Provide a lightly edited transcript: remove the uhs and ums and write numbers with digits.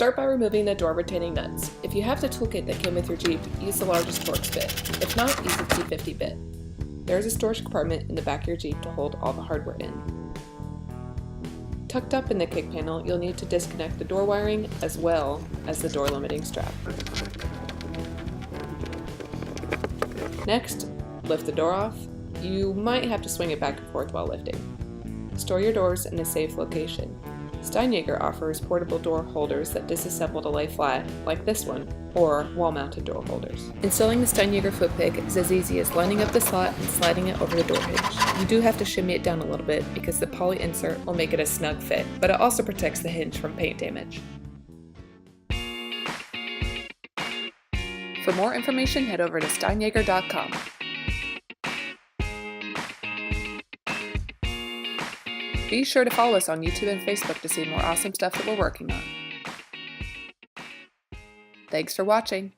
Start by removing the door retaining nuts. If you have the toolkit that came with your Jeep, use the largest Torx bit. If not, use the T50 bit. There is a storage compartment in the back of your Jeep to hold all the hardware in. Tucked up in the kick panel, you'll need to disconnect the door wiring as well as the door limiting strap. Next, lift the door off. You might have to swing it back and forth while lifting. Store your doors in a safe location. Steinjager offers portable door holders that disassemble to lay flat, like this one, or wall-mounted door holders. Installing the Steinjager Foot Peg is as easy as lining up the slot and sliding it over the door hinge. You do have to shimmy it down a little bit because the poly insert will make it a snug fit, but it also protects the hinge from paint damage. For more information, head over to steinjager.com. Be sure to follow us on YouTube and Facebook to see more awesome stuff that we're working on. Thanks for watching.